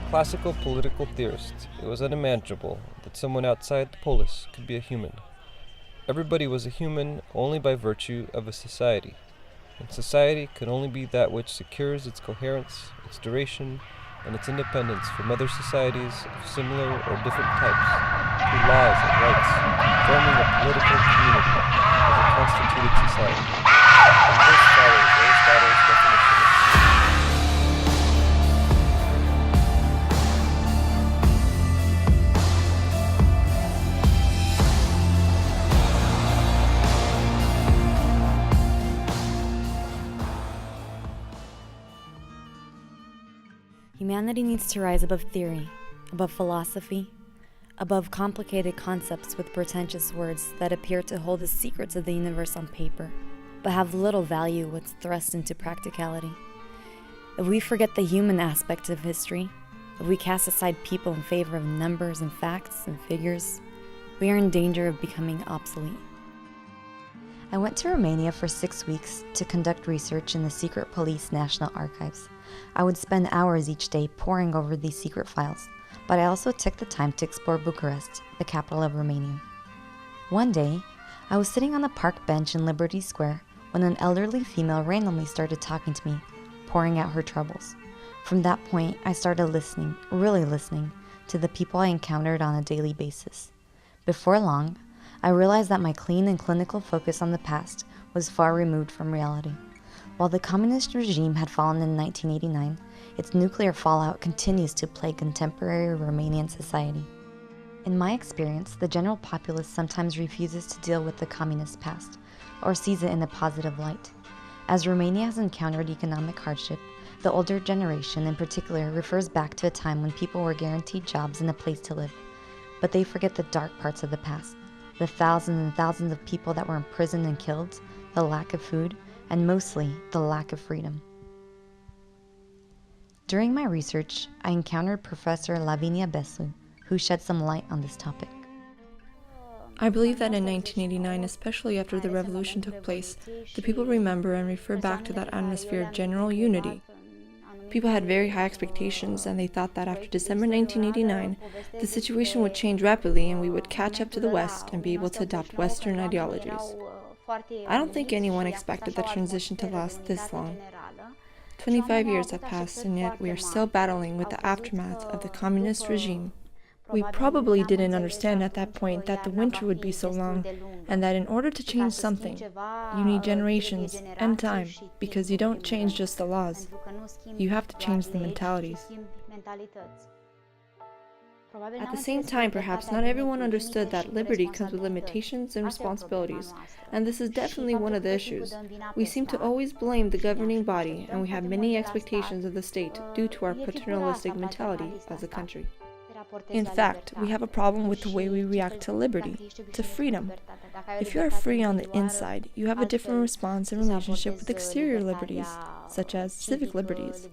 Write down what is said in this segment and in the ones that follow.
classical political theorists, it was unimaginable that someone outside the polis could be a human. Everybody was a human only by virtue of a society, and society can only be that which secures its coherence, its duration, and its independence from other societies of similar or different types, through laws and rights, forming a political community as a constituted society. And this follows Aristotle's definition of Humanity needs to rise above theory, above philosophy, above complicated concepts with pretentious words that appear to hold the secrets of the universe on paper, but have little value when thrust into practicality. If we forget the human aspect of history, if we cast aside people in favor of numbers and facts and figures, we are in danger of becoming obsolete. I went to Romania for 6 weeks to conduct research in the secret police National Archives. I would spend hours each day poring over these secret files, but I also took the time to explore Bucharest, the capital of Romania. One day, I was sitting on a park bench in Liberty Square when an elderly female randomly started talking to me, pouring out her troubles. From that point, I started listening, really listening, to the people I encountered on a daily basis. Before long, I realized that my clean and clinical focus on the past was far removed from reality. While the communist regime had fallen in 1989, its nuclear fallout continues to plague contemporary Romanian society. In my experience, the general populace sometimes refuses to deal with the communist past, or sees it in a positive light. As Romania has encountered economic hardship, the older generation in particular refers back to a time when people were guaranteed jobs and a place to live. But they forget the dark parts of the past, the thousands and thousands of people that were imprisoned and killed, the lack of food, and mostly the lack of freedom. During my research, I encountered Professor Lavinia Beslu, who shed some light on this topic. I believe that in 1989, especially after the revolution took place, the people remember and refer back to that atmosphere of general unity. People had very high expectations, and they thought that after December 1989, the situation would change rapidly and we would catch up to the West and be able to adopt Western ideologies. I don't think anyone expected the transition to last this long. 25 years have passed, and yet we are still battling with the aftermath of the communist regime. We probably didn't understand at that point that the winter would be so long, and that in order to change something, you need generations and time, because you don't change just the laws. You have to change the mentalities. At the same time, perhaps not everyone understood that liberty comes with limitations and responsibilities, and this is definitely one of the issues. We seem to always blame the governing body, and we have many expectations of the state due to our paternalistic mentality as a country. In fact, we have a problem with the way we react to liberty, to freedom. If you are free on the inside, you have a different response and relationship with exterior liberties, such as civic liberties.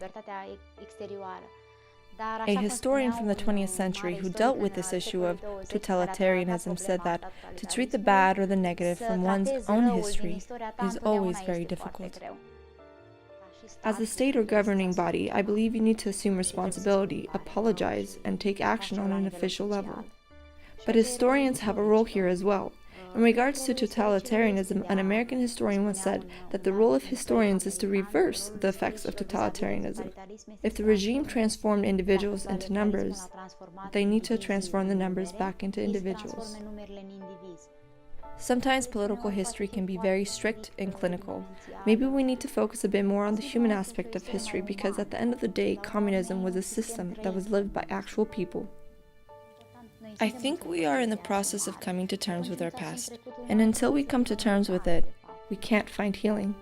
A historian from the 20th century who dealt with this issue of totalitarianism said that to treat the bad or the negative from one's own history is always very difficult. As the state or governing body, I believe you need to assume responsibility, apologize, and take action on an official level. But historians have a role here as well. In regards to totalitarianism, an American historian once said that the role of historians is to reverse the effects of totalitarianism. If the regime transformed individuals into numbers, they need to transform the numbers back into individuals. Sometimes political history can be very strict and clinical. Maybe we need to focus a bit more on the human aspect of history, because at the end of the day, communism was a system that was lived by actual people. I think we are in the process of coming to terms with our past, and until we come to terms with it, we can't find healing.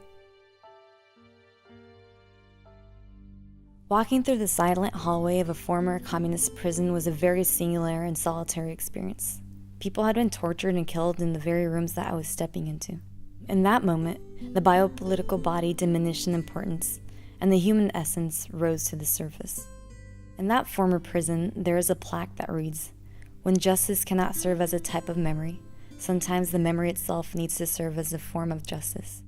Walking through the silent hallway of a former communist prison was a very singular and solitary experience. People had been tortured and killed in the very rooms that I was stepping into. In that moment, the biopolitical body diminished in importance, and the human essence rose to the surface. In that former prison, there is a plaque that reads, "When justice cannot serve as a type of memory, sometimes the memory itself needs to serve as a form of justice."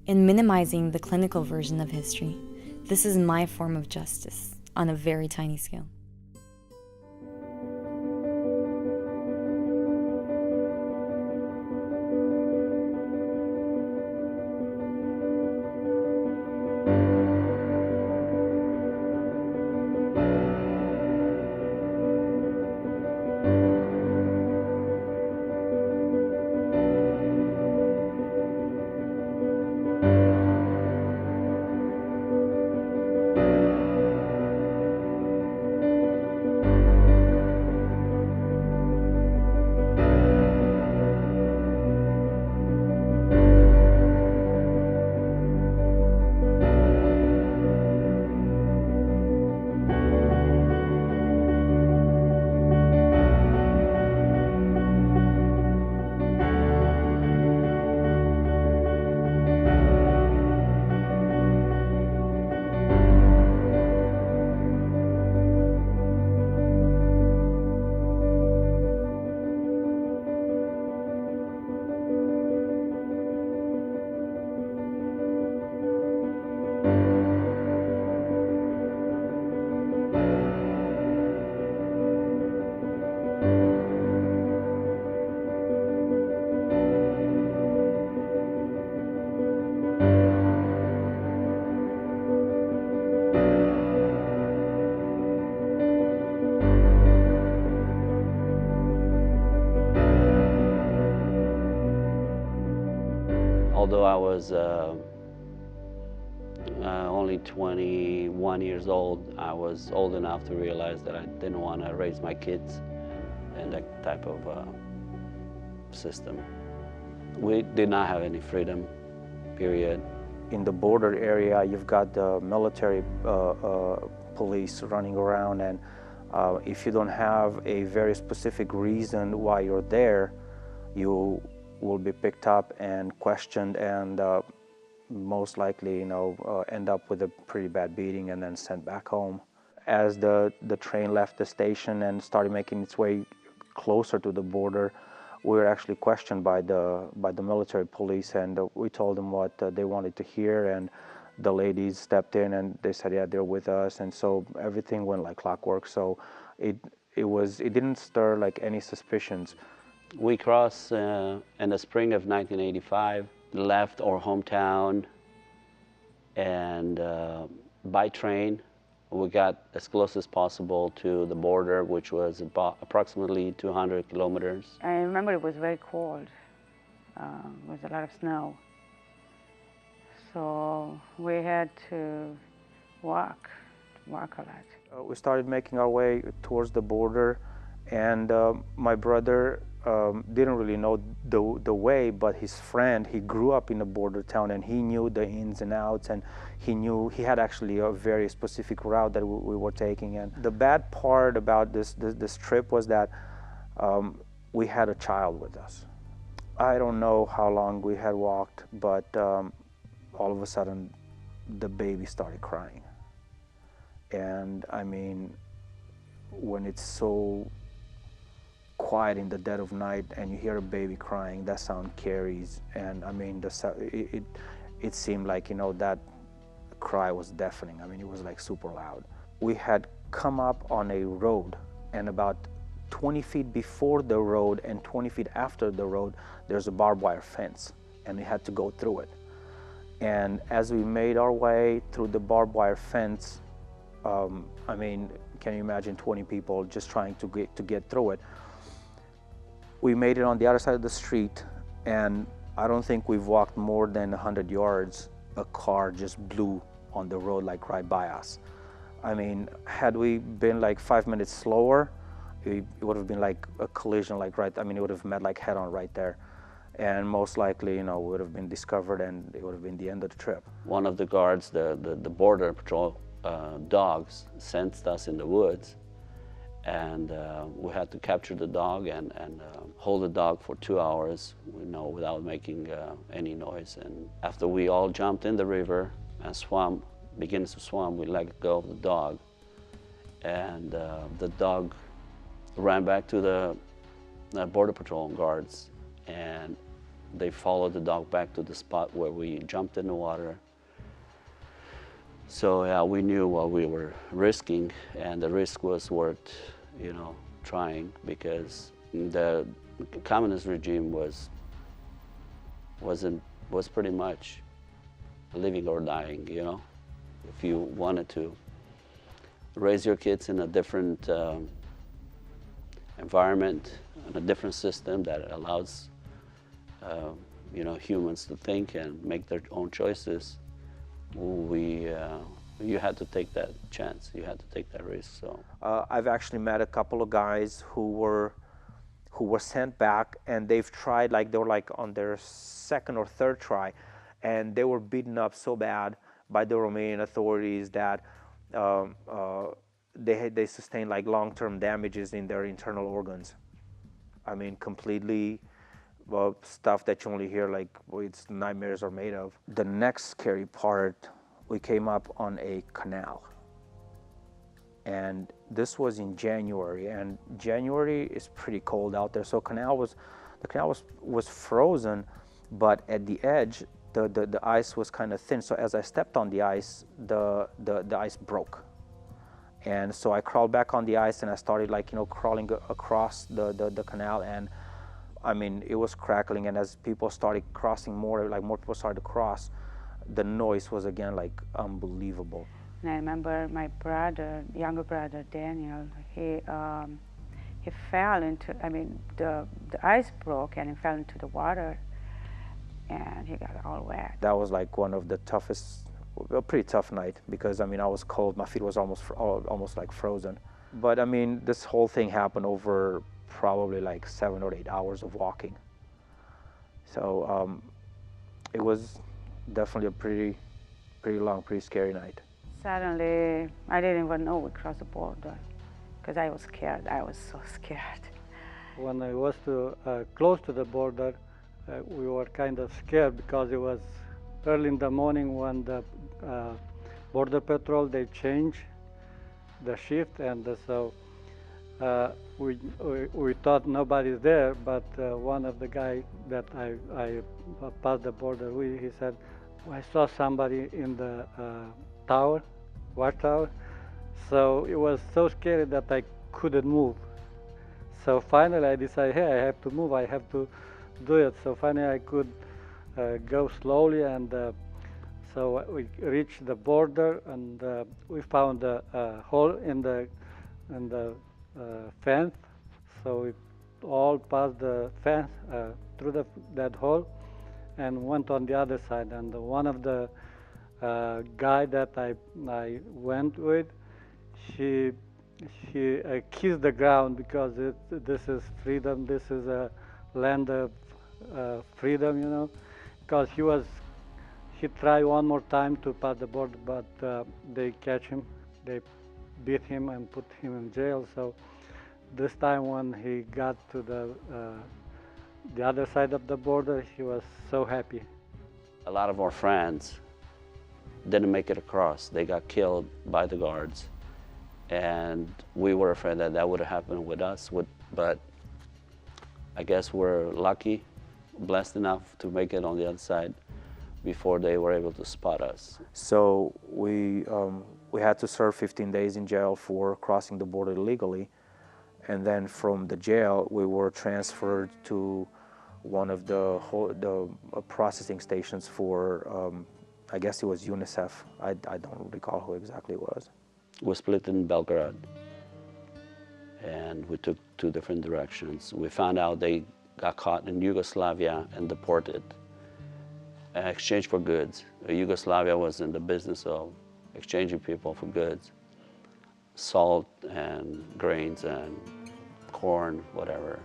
In minimizing the clinical version of history, this is my form of justice on a very tiny scale. Although I was only 21 years old, I was old enough to realize that I didn't want to raise my kids in that type of system. We did not have any freedom, period. In the border area, you've got the military police running around, and if you don't have a very specific reason why you're there, you will be picked up and questioned, and most likely, end up with a pretty bad beating and then sent back home. As the train left the station and started making its way closer to the border, we were actually questioned by the military police, and we told them what they wanted to hear, and the ladies stepped in and they said, yeah, they're with us, and so everything went like clockwork. So it didn't stir like any suspicions. We crossed in the spring of 1985, left our hometown, and by train we got as close as possible to the border, which was about approximately 200 kilometers. I remember it was very cold. There was a lot of snow. So we had to walk a lot. We started making our way towards the border, and my brother didn't really know the way, but his friend, he grew up in a border town, and he knew the ins and outs, and he had actually a very specific route that we were taking. And the bad part about this trip was that we had a child with us. I don't know how long we had walked, but all of a sudden the baby started crying. And I mean, when it's so quiet in the dead of night and you hear a baby crying, that sound carries. And I mean, it seemed like, that cry was deafening. I mean, it was like super loud. We had come up on a road, and about 20 feet before the road and 20 feet after the road, there's a barbed wire fence, and we had to go through it. And as we made our way through the barbed wire fence, I mean, can you imagine 20 people just trying to get through it? We made it on the other side of the street, and I don't think we've walked more than 100 yards. A car just blew on the road, like right by us. I mean, had we been like 5 minutes slower, it would have been like a collision, like right, I mean, it would have met like head on right there. And most likely, we would have been discovered, and it would have been the end of the trip. One of the guards, the border patrol dogs, sensed us in the woods, and we had to capture the dog and hold the dog for 2 hours, without making any noise. And after we all jumped in the river and begins to swim, we let go of the dog, and the dog ran back to the border patrol guards, and they followed the dog back to the spot where we jumped in the water. So yeah, we knew what we were risking, and the risk was worth, trying, because the communist regime was pretty much living or dying. If you wanted to raise your kids in a different environment, in a different system that allows humans to think and make their own choices, you had to take that chance. You had to take that risk. So I've actually met a couple of guys who were sent back, and they've tried, like they were like on their second or third try, and they were beaten up so bad by the Romanian authorities that they sustained like long-term damages in their internal organs. I mean, completely stuff that you only hear like it's nightmares are made of. The next scary part, we came up on a canal, and this was in January, and January is pretty cold out there, so the canal was frozen, but at the edge the ice was kind of thin. So as I stepped on the ice, the ice broke, and so I crawled back on the ice, and I started crawling across the canal, and I mean, it was crackling, and as people started crossing more people started to cross, the noise was again like unbelievable. And I remember my brother, younger brother Daniel, he fell into, the ice broke and he fell into the water. and he got all wet. That was like one of the toughest, a pretty tough night, because I mean I was cold, my feet was almost like frozen. But I mean this whole thing happened over probably like 7 or 8 hours of walking. So it was definitely a pretty long, pretty scary night. Suddenly, I didn't even know we crossed the border because I was scared. I was so scared. When I was close to the border, we were kind of scared because it was early in the morning when the border patrol, they changed the shift, and so we thought nobody's there, but one of the guys that I passed the border with, he said, I saw somebody in the watchtower. So it was so scary that I couldn't move. So finally I decided, hey, I have to move, I have to do it. So finally I could go slowly, and so we reached the border, and we found a hole in the fence. So we all passed the fence through that hole and went on the other side. And one of the guy that I went with, she kissed the ground because this is freedom. This is a land of freedom, you know. Because he tried one more time to pass the border, but they catch him. They beat him and put him in jail. So this time when he got to the other side of the border, he was so happy. A lot of our friends didn't make it across. They got killed by the guards. And we were afraid that that would have happened with us, but I guess we're lucky, blessed enough to make it on the other side before they were able to spot us. So we had to serve 15 days in jail for crossing the border illegally. And then from the jail, we were transferred to one of the processing stations for, I guess it was UNICEF. I don't recall who exactly it was. We split in Belgrade, and we took 2 different directions. We found out they got caught in Yugoslavia and deported in exchange for goods. Yugoslavia was in the business of exchanging people for goods, salt and grains and corn, whatever.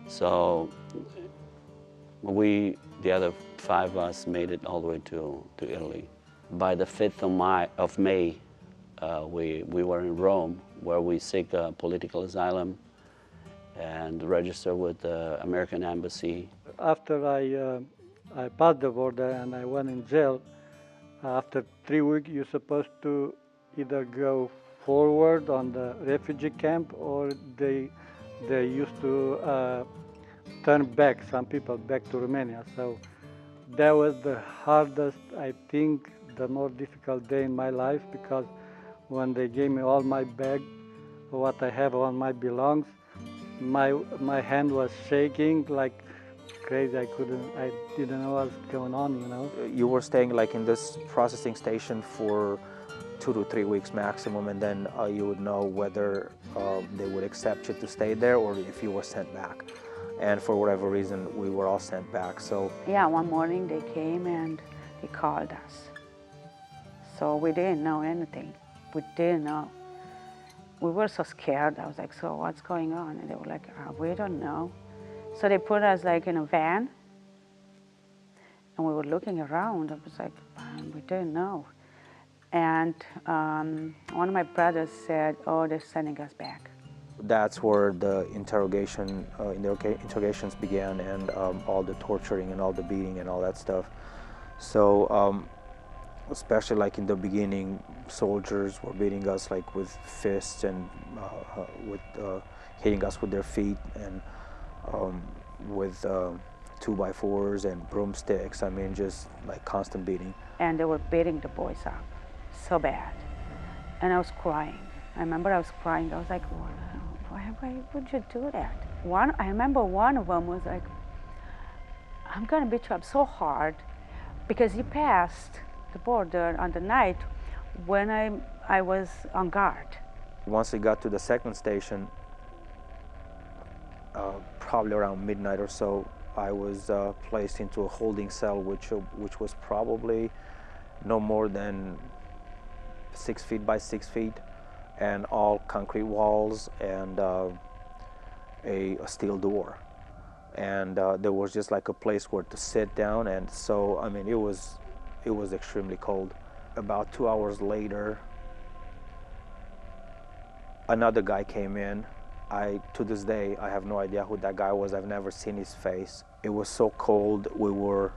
So the other 5 of us made it all the way to Italy. By the 5th of May, we were in Rome, where we seek political asylum and register with the American Embassy. After I passed the border and I went in jail, after 3 weeks you're supposed to either go forward on the refugee camp, or they used to turn back, some people back to Romania. So that was the hardest, I think, the more difficult day in my life, because when they gave me all my bag, what I have, all my belongings, my hand was shaking like crazy. I didn't know what was going on, you know. You were staying like in this processing station for 2 to 3 weeks maximum, and then you would know whether they would accept you to stay there or if you were sent back. And for whatever reason, we were all sent back. So Yeah, one morning they came and they called us. So we didn't know anything. We didn't know. We were so scared. I was like, so what's going on? And they were like, we don't know. So they put us like in a van, and we were looking around. I was like, we didn't know. And one of my brothers said, oh, they're sending us back. that's where the interrogations began, and all the torturing and all the beating and all that stuff. So especially like in the beginning, soldiers were beating us like with fists and hitting us with their feet, and with 2x4s and broomsticks. I mean, just like constant beating. And they were beating the boys up so bad. And I was crying. I remember I was crying. I was like, why would you do that? I remember one of them was like, I'm gonna beat you up so hard because you passed the border on the night when I was on guard. Once we got to the second station, probably around midnight or so, I was placed into a holding cell, which was probably no more than 6 feet by 6 feet, and all concrete walls and a steel door. And there was just like a place where to sit down, and so I mean it was extremely cold. About 2 hours later, another guy came in. To this day, I have no idea who that guy was. I've never seen his face. It was so cold. We were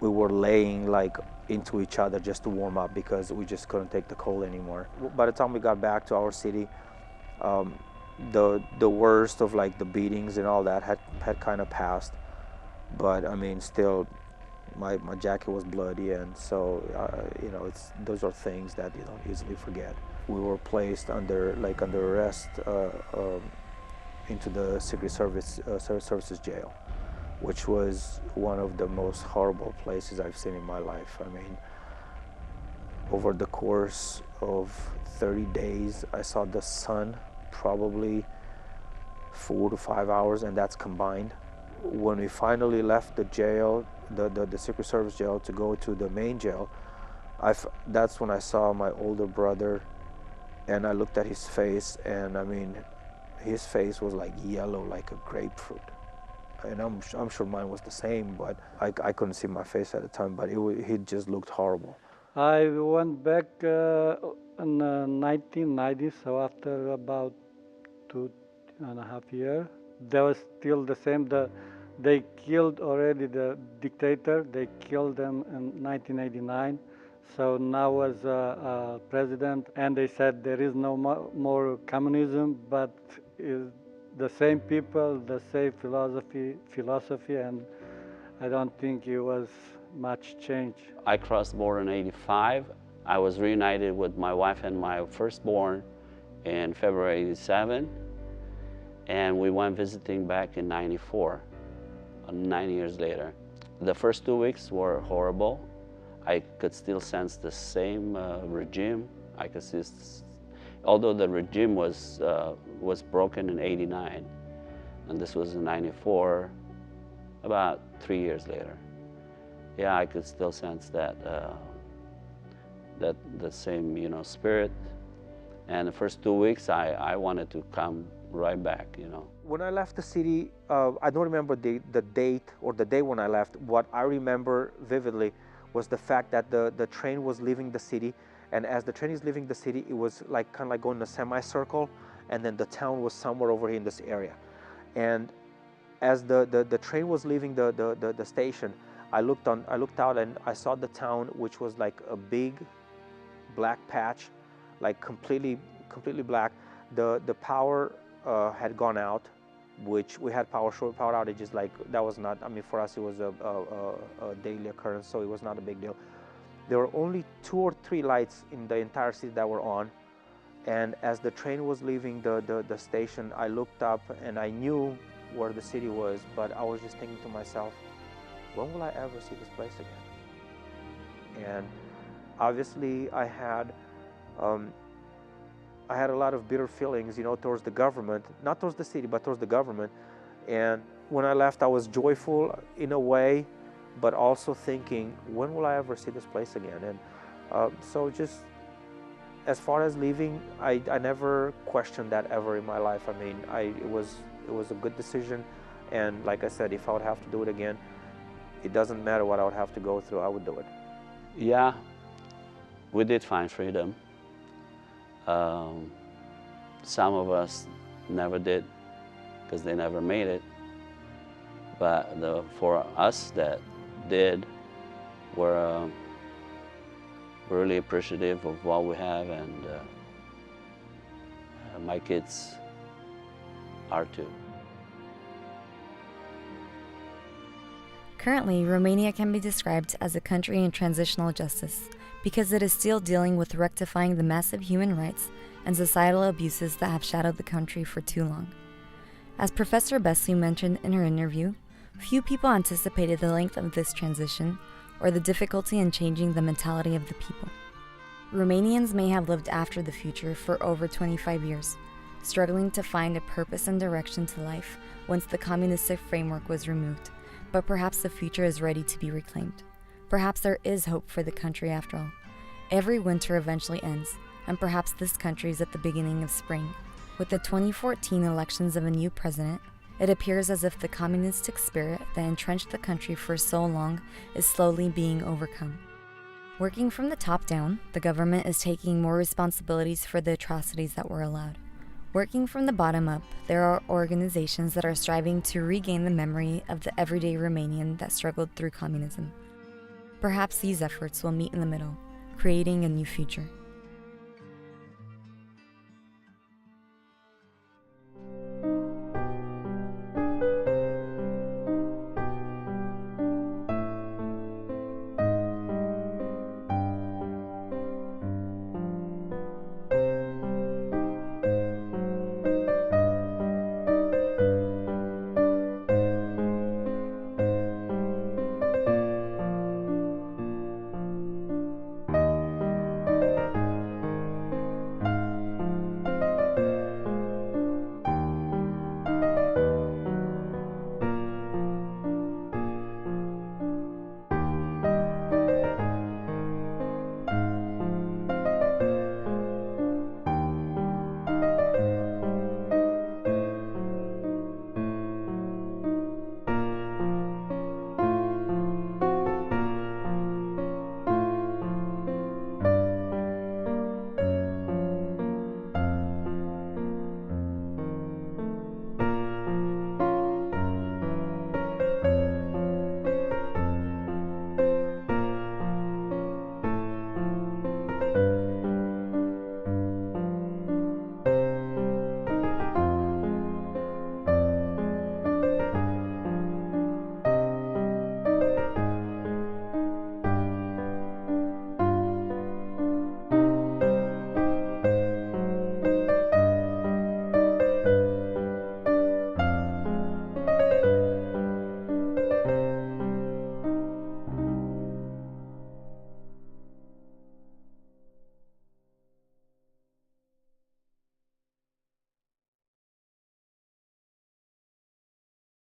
laying like into each other just to warm up because we just couldn't take the cold anymore. By the time we got back to our city, the worst of like the beatings and all that had kind of passed. But I mean, still, my jacket was bloody, and so you know, those are things that you don't easily forget. We were placed under arrest into the Secret Services jail, which was one of the most horrible places I've seen in my life. I mean, over the course of 30 days, I saw the sun probably 4 to 5 hours, and that's combined. When we finally left the jail, the Secret Service jail, to go to the main jail, that's when I saw my older brother, and I looked at his face, and I mean, his face was like yellow, like a grapefruit. And I'm sure mine was the same, but I couldn't see my face at the time, but he just looked horrible. I went back in 1990, so after about 2.5 years, they was still the same. They killed already the dictator. They killed him in 1989. So now was president, and they said there is no more communism, but is the same people, the same philosophy, and I don't think it was much change. I crossed the border in '85. I was reunited with my wife and my firstborn in February '87, and we went visiting back in '94, 9 years later. The first 2 weeks were horrible. I could still sense the same regime. I could see, although the regime was broken in '89, and this was in '94, about 3 years later. Yeah, I could still sense that the same, you know, spirit. And the first 2 weeks, I wanted to come right back, you know. When I left the city, I don't remember the date or the day when I left. What I remember vividly was the fact that the train was leaving the city, and as the train is leaving the city, it was like kind of like going in a semicircle, and then the town was somewhere over here in this area. And as the train was leaving the station, I looked out and I saw the town, which was like a big black patch, like completely black. The power had gone out, which we had power outages. Like that was not, I mean, for us it was a daily occurrence, so it was not a big deal. There were only 2 or 3 lights in the entire city that were on, and as the train was leaving the station, I looked up and I knew where the city was, but I was just thinking to myself, when will I ever see this place again? And obviously I had a lot of bitter feelings, you know, towards the government, not towards the city, but towards the government. And when I left, I was joyful in a way, but also thinking, when will I ever see this place again? And so just as far as leaving, I never questioned that ever in my life. I mean, it was a good decision. And like I said, if I would have to do it again, it doesn't matter what I would have to go through, I would do it. Yeah, we did find freedom. Some of us never did because they never made it. But for us that did, we're really appreciative of what we have, and my kids are too. Currently, Romania can be described as a country in transitional justice because it is still dealing with rectifying the massive human rights and societal abuses that have shadowed the country for too long. As Professor Beslu mentioned in her interview, few people anticipated the length of this transition or the difficulty in changing the mentality of the people. Romanians may have lived after the future for over 25 years, struggling to find a purpose and direction to life once the communistic framework was removed, But perhaps the future is ready to be reclaimed. Perhaps there is hope for the country after all. Every winter eventually ends, and perhaps this country is at the beginning of spring. With the 2014 elections of a new president, it appears as if the communistic spirit that entrenched the country for so long is slowly being overcome. Working from the top down, the government is taking more responsibilities for the atrocities that were allowed. Working from the bottom up, there are organizations that are striving to regain the memory of the everyday Romanian that struggled through communism. Perhaps these efforts will meet in the middle, creating a new future.